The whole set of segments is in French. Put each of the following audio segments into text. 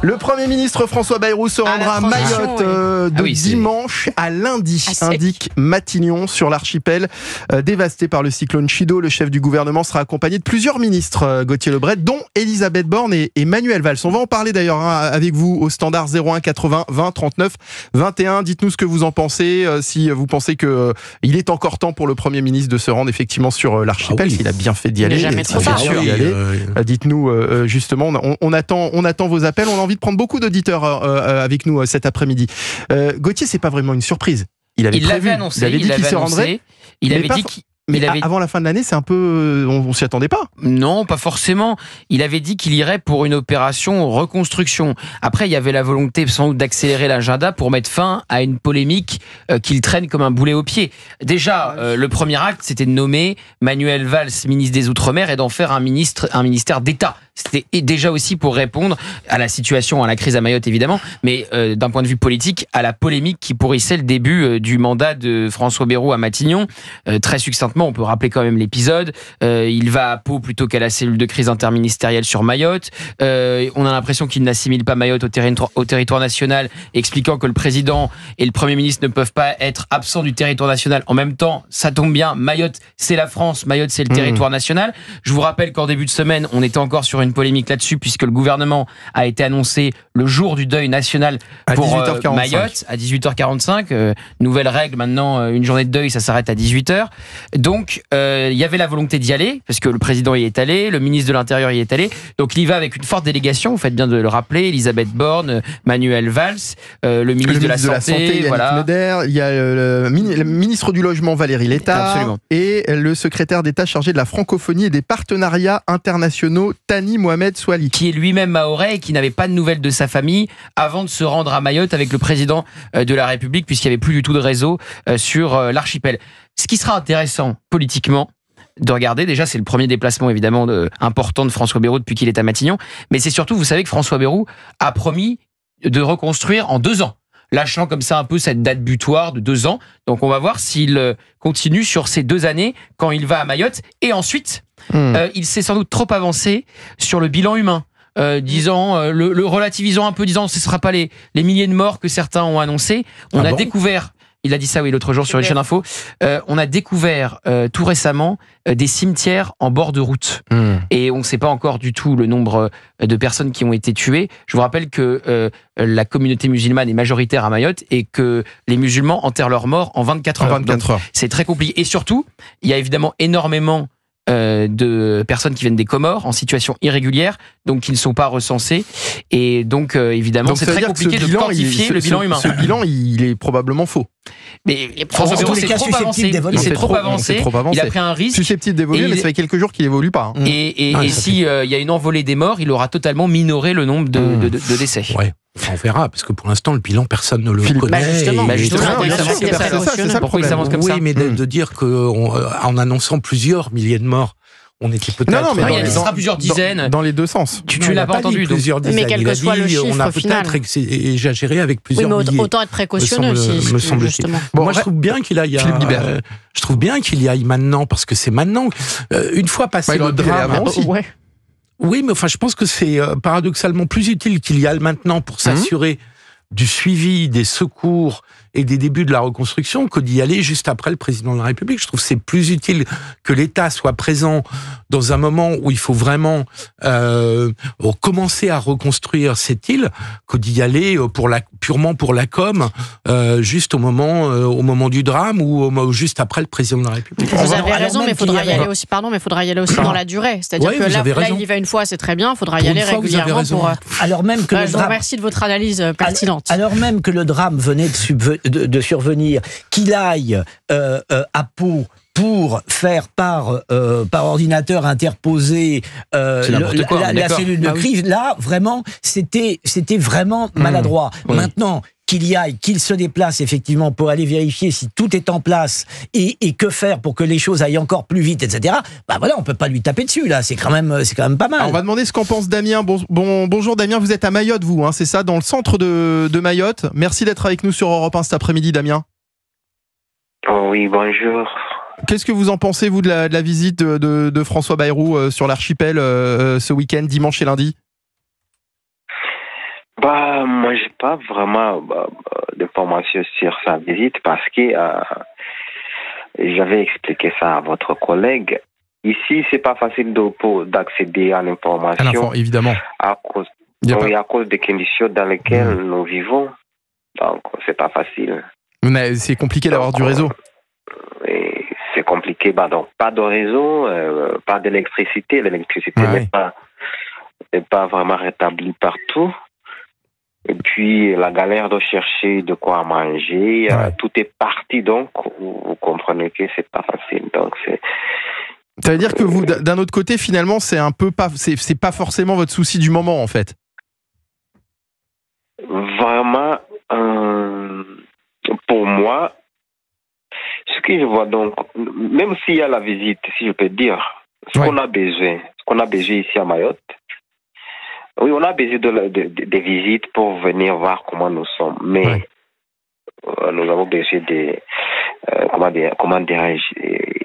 Le Premier ministre François Bayrou se rendra à Mayotte dimanche à lundi, indique Matignon, sur l'archipel dévasté par le cyclone Chido. Le chef du gouvernement sera accompagné de plusieurs ministres, Gauthier Lebret, dont Elisabeth Borne et Manuel Valls. On va en parler d'ailleurs avec vous au standard 01 80 20 39 21. Dites-nous ce que vous en pensez, si vous pensez qu'il est encore temps pour le Premier ministre de se rendre effectivement sur l'archipel, s'il a bien fait d'y aller. Jamais trop tard. Dites-nous justement, on attend vos appels. On a envie de prendre beaucoup d'auditeurs avec nous cet après-midi. Gauthier, c'est pas vraiment une surprise. Il l'avait annoncé. Il avait dit qu'il se rendrait. Il avait dit qu'il... avant la fin de l'année, c'est un peu... On s'y attendait pas. Non, pas forcément. Il avait dit qu'il irait pour une opération reconstruction. Après, il y avait la volonté sans doute d'accélérer l'agenda pour mettre fin à une polémique qu'il traîne comme un boulet au pied. Déjà, le premier acte, c'était de nommer Manuel Valls, ministre des Outre-mer, et d'en faire un ministère d'État. C'était déjà aussi pour répondre à la situation, à la crise à Mayotte évidemment, mais d'un point de vue politique, à la polémique qui pourrissait le début du mandat de François Bayrou à Matignon. Très succinctement, on peut rappeler quand même l'épisode. Il va à Pau plutôt qu'à la cellule de crise interministérielle sur Mayotte. On a l'impression qu'il n'assimile pas Mayotte au territoire national, expliquant que le président et le Premier ministre ne peuvent pas être absents du territoire national. En même temps, ça tombe bien, Mayotte c'est la France, Mayotte c'est le territoire national. Je vous rappelle qu'en début de semaine, on était encore sur une polémique là-dessus, puisque le gouvernement a été annoncé le jour du deuil national pour Mayotte à 18h45. Nouvelle règle maintenant, une journée de deuil, ça s'arrête à 18h. Donc, il y avait la volonté d'y aller, parce que le président y est allé, le ministre de l'Intérieur y est allé. Donc, il y va avec une forte délégation, vous faites bien de le rappeler, Elisabeth Borne, Manuel Valls, le ministre de la Santé, Yannick Noder, il y a le ministre du Logement, Valérie Létard, et le secrétaire d'État chargé de la francophonie et des partenariats internationaux, Thani Mohamed Soili. Qui est lui-même mahorais et qui n'avait pas de nouvelles de sa famille avant de se rendre à Mayotte avec le président de la République, puisqu'il n'y avait plus du tout de réseau sur l'archipel. Ce qui sera intéressant politiquement de regarder, déjà c'est le premier déplacement évidemment important de François Bayrou depuis qu'il est à Matignon, mais c'est surtout, vous savez que François Bayrou a promis de reconstruire en 2 ans, lâchant comme ça un peu cette date butoir de 2 ans. Donc on va voir s'il continue sur ces 2 années quand il va à Mayotte. Et ensuite, il s'est sans doute trop avancé sur le bilan humain. Le relativisant un peu, disant ce ne sera pas les milliers de morts que certains ont annoncé. On a découvert... Il a dit ça, oui, l'autre jour sur une chaîne info. On a découvert tout récemment des cimetières en bord de route. Et on ne sait pas encore du tout le nombre de personnes qui ont été tuées. Je vous rappelle que la communauté musulmane est majoritaire à Mayotte et que les musulmans enterrent leurs morts en 24 heures. Donc, c'est très compliqué. Et surtout, il y a évidemment énormément de personnes qui viennent des Comores en situation irrégulière, donc qui ne sont pas recensées, et donc évidemment c'est très compliqué de quantifier le bilan humain. Ce bilan, il est probablement faux. Mais François Bayrou s'est trop avancé. Il a pris un risque. Susceptible d'évoluer, mais ça fait quelques jours qu'il évolue pas. Et s'il y a une envolée des morts, il aura totalement minoré le nombre de décès. Ouais. Enfin, on verra, parce que pour l'instant, le bilan, personne ne le connaît. Justement, pourquoi il s'avance comme ça? Oui, mais de dire qu'en annonçant plusieurs milliers de morts, on était peut-être... Non, mais il sera plusieurs dizaines. Dans les deux sens. Tu l'as pas entendu. Plusieurs dizaines. Mais quel que soit le chiffre, on a peut-être exagéré avec plusieurs milliers. Autant être précautionneux aussi, me semble-t-il. Moi, je trouve bien qu'il aille. Je trouve bien qu'il y aille maintenant, parce que c'est maintenant. Une fois passé le drame. Oui, mais enfin, je pense que c'est paradoxalement plus utile qu'il y aille maintenant pour s'assurer du suivi, des secours et des débuts de la reconstruction que d'y aller juste après le président de la République. Je trouve que c'est plus utile que l'État soit présent dans un moment où il faut vraiment commencer à reconstruire cette île que d'y aller purement pour la com, juste au moment du drame ou juste après le président de la République. Vous avez raison, mais il faudra y aller aussi. Mais il faudra y aller aussi dans la durée. C'est-à-dire que là, il y va une fois, c'est très bien. Il faudra y aller régulièrement pour. Alors même que je vous remercie de votre analyse pertinente. Alors même que le drame venait de survenir, qu'il aille à Pau pour faire par ordinateur interposé la cellule de crise, là, vraiment, c'était vraiment maladroit. Maintenant, qu'il se déplace effectivement pour aller vérifier si tout est en place et que faire pour que les choses aillent encore plus vite, etc. Bah voilà, on peut pas lui taper dessus là, c'est quand même pas mal. Alors on va demander ce qu'en pense Damien. Bonjour Damien, vous êtes à Mayotte, vous, c'est ça, dans le centre de Mayotte. Merci d'être avec nous sur Europe 1 cet après-midi, Damien. Oh oui, bonjour. Qu'est-ce que vous en pensez, vous, de la visite de François Bayrou sur l'archipel ce week-end, dimanche et lundi? Moi, j'ai pas vraiment d'informations sur sa visite parce que j'avais expliqué ça à votre collègue. Ici, c'est pas facile d'accéder à l'information. Évidemment. À cause des conditions dans lesquelles nous vivons. Donc, c'est pas facile. C'est compliqué d'avoir du réseau. C'est compliqué. Donc, pas de réseau, pas d'électricité. L'électricité n'est pas vraiment rétablie partout. Et puis, la galère de chercher de quoi manger, tout est parti. Donc, vous comprenez que c'est pas facile. Donc, ça veut dire que vous, d'un autre côté, finalement, c'est pas forcément votre souci du moment, en fait. Vraiment, pour moi, ce que je vois donc, même s'il y a la visite, si je peux dire, ce qu'on a besoin ici à Mayotte, oui, on a besoin des visites pour venir voir comment nous sommes, mais nous avons besoin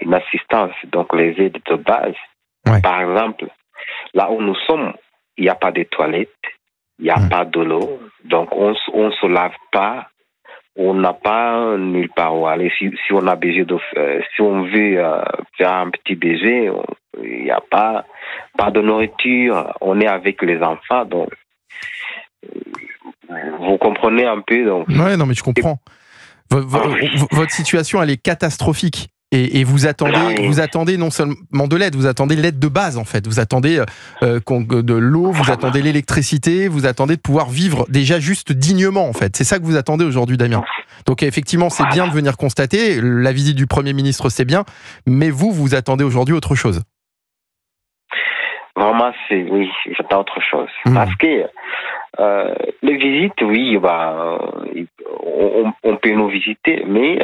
une assistance, donc les aides de base. Par exemple, là où nous sommes, il n'y a pas de toilettes, il n'y a pas de l'eau, donc on ne se lave pas, on n'a pas nulle part où aller. Si on a besoin si on veut faire un petit baiser, il n'y a pas de nourriture, on est avec les enfants, donc vous comprenez un peu. Donc. Ouais, non mais je comprends. Votre situation, elle est catastrophique. Et vous attendez non seulement de l'aide, vous attendez l'aide de base en fait. Vous attendez de l'eau, vous attendez l'électricité, vous attendez de pouvoir vivre déjà juste dignement en fait. C'est ça que vous attendez aujourd'hui, Damien. Donc effectivement, c'est bien de venir constater. La visite du Premier ministre, c'est bien, mais vous attendez aujourd'hui autre chose. Vraiment, oui, j'attends autre chose. Parce que les visites, oui, on peut nous visiter, mais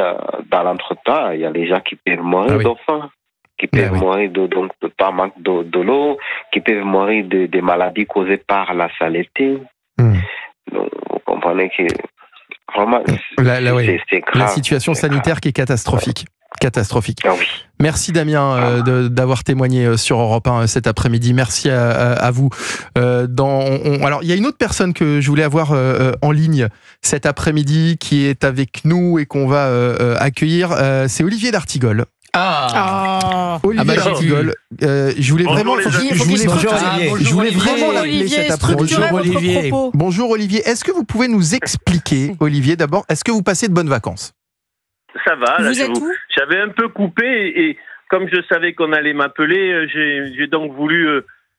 dans l'entretemps, il y a des gens qui peuvent mourir de faim, qui peuvent mourir de pas manque de l'eau, qui peuvent mourir de maladies causées par la saleté. Donc, vous comprenez que vraiment, c'est grave. La situation sanitaire qui est catastrophique. Catastrophique. Merci Damien d'avoir témoigné sur Europe 1 cet après-midi. Merci à vous. Alors il y a une autre personne que je voulais avoir en ligne cet après-midi qui est avec nous et qu'on va accueillir. C'est Olivier d'Artigol. Olivier d'Artigol. Je voulais vraiment l'appeler cet après-midi. Bonjour Olivier. Bonjour Olivier. Est-ce que vous pouvez nous expliquer, Olivier, d'abord, est-ce que vous passez de bonnes vacances? Ça va, là, j'avais un peu coupé et comme je savais qu'on allait m'appeler, j'ai donc voulu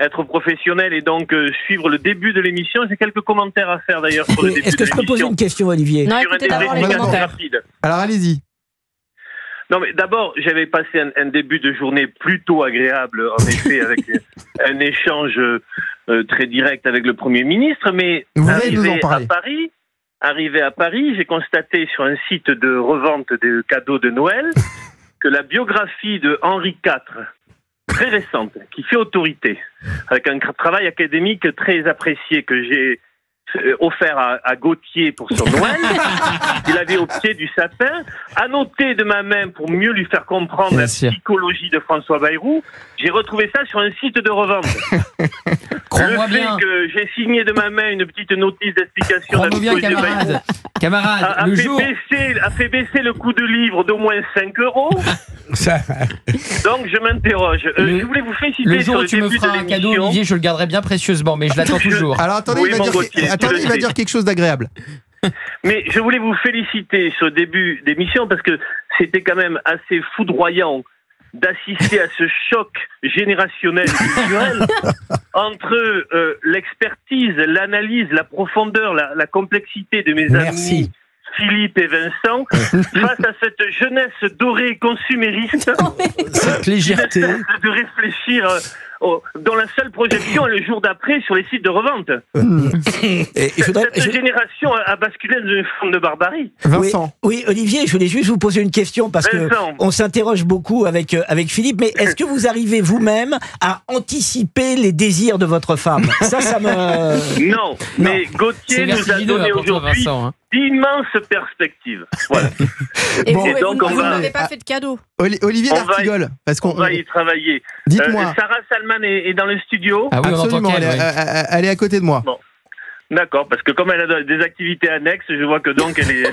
être professionnel et donc suivre le début de l'émission. J'ai quelques commentaires à faire d'ailleurs sur le début de l'émission. Est-ce que je peux poser une question, Olivier? Non, écoutez d'abord les commentaires. Alors allez-y. Non mais d'abord, j'avais passé un début de journée plutôt agréable, en effet, avec un échange très direct avec le Premier ministre, mais Arrivé à Paris, j'ai constaté sur un site de revente de cadeaux de Noël que la biographie de Henri IV, très récente, qui fait autorité, avec un travail académique très apprécié que j'ai offert à Gauthier pour son Noël, il avait au pied du sapin, annoté de ma main pour mieux lui faire comprendre la psychologie de François Bayrou. J'ai retrouvé ça sur un site de revente. Le fait que j'ai signé de ma main une petite notice d'explication de la psychologie de Bayrou a fait baisser le coût de livre d'au moins 5 €. Donc je m'interroge. Je voulais vous féliciter. Le jour où tu me feras un cadeau, Olivier, je le garderai bien précieusement, mais je l'attends toujours. Alors attendez, il va dire quelque chose d'agréable. Mais je voulais vous féliciter sur le début d'émission parce que c'était quand même assez foudroyant d'assister à ce choc générationnel culturel entre l'expertise, l'analyse, la profondeur, la complexité de mes amis Philippe et Vincent face à cette jeunesse dorée consumériste, cette légèreté de réfléchir dont la seule projection est le jour d'après sur les sites de revente. Cette génération a basculé dans une forme de barbarie. Vincent. Oui, Olivier, je voulais juste vous poser une question parce qu'on s'interroge beaucoup avec Philippe, mais est-ce que vous arrivez vous-même à anticiper les désirs de votre femme? Ça me... Non, mais Gauthier nous a donné aujourd'hui d'immenses perspectives. Voilà. Et donc vous n'avez pas fait de cadeau. Olivier d'Artigol, parce qu'on va y travailler. Dites-moi. Sarah Salman est dans le studio. Ah oui, absolument, elle est à côté de moi. Bon. D'accord, parce que comme elle a des activités annexes, je vois que donc elle est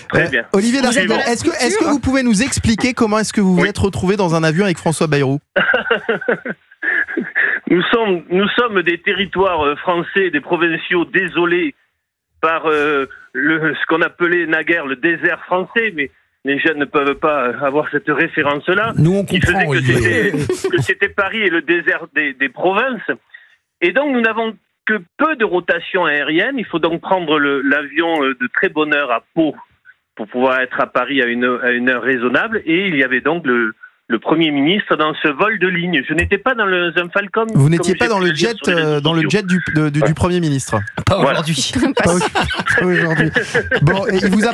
très bien. Olivier D'Artigol, est-ce que vous pouvez nous expliquer comment est-ce que vous vous êtes retrouvé dans un avion avec François Bayrou? Nous sommes des territoires français, des provinciaux désolés par ce qu'on appelait naguère le désert français, mais les jeunes ne peuvent pas avoir cette référence-là. Nous, on comprend, que c'était Paris et le désert des provinces. Et donc, nous n'avons que peu de rotation aérienne. Il faut donc prendre l'avion de très bonne heure à Pau pour pouvoir être à Paris à une heure raisonnable. Et il y avait donc le Premier ministre dans ce vol de ligne. Je n'étais pas dans un Falcon. Vous n'étiez pas dans le jet du Premier ministre. Pas aujourd'hui. Pas aujourd'hui. Bon, et il vous a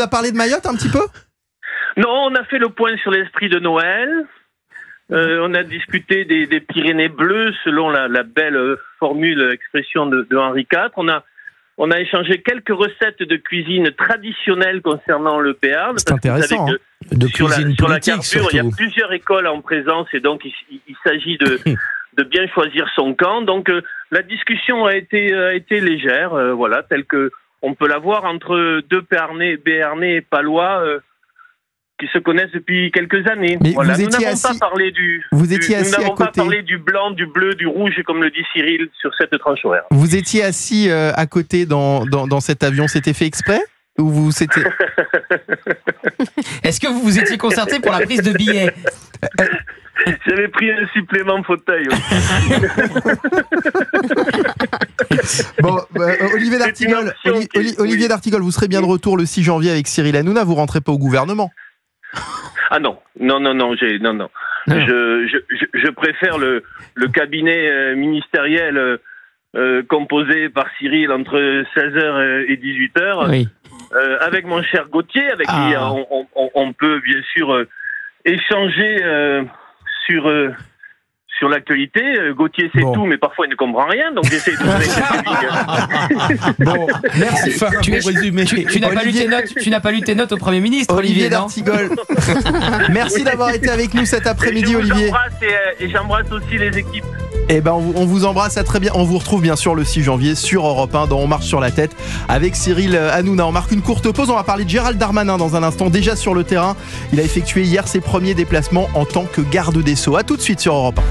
parlé de Mayotte un petit peu? Non, on a fait le point sur l'esprit de Noël. On a discuté des Pyrénées bleues selon la belle expression de Henri IV. On a échangé quelques recettes de cuisine traditionnelle concernant le Béarn. C'est intéressant. Sur la carbure, il y a plusieurs écoles en présence et donc il s'agit de bien choisir son camp. Donc la discussion a été légère, voilà, telle que on peut la voir entre deux Béarnais et Palois. Qui se connaissent depuis quelques années. Mais voilà. Nous n'avons pas parlé du blanc, du bleu, du rouge, comme le dit Cyril, sur cette tranche horaire. Vous étiez assis à côté dans cet avion, c'était fait exprès? Ou c'était... Est-ce que vous vous étiez concerté pour la prise de billets? J'avais pris un supplément fauteuil. Bon, Olivier D'Artigol, vous serez bien de retour le 6 janvier avec Cyril Hanouna, vous rentrez pas au gouvernement? Ah non. Je préfère le cabinet ministériel composé par Cyril entre 16h et 18h, oui. Avec mon cher Gauthier, avec qui on peut bien sûr échanger sur l'actualité. Gauthier sait tout, mais parfois il ne comprend rien, donc j'essaie de Bon, merci. Tu n'as pas lu tes notes au Premier ministre, Olivier D'Artigol. Merci d'avoir été avec nous cet après-midi, Olivier. Et j'embrasse aussi les équipes. Eh ben, on vous embrasse, à très bien. On vous retrouve bien sûr le 6 janvier sur Europe 1 dans On marche sur la tête avec Cyril Hanouna. On marque une courte pause, on va parler de Gérald Darmanin dans un instant. Déjà sur le terrain, il a effectué hier ses premiers déplacements en tant que garde des Sceaux. A tout de suite sur Europe 1.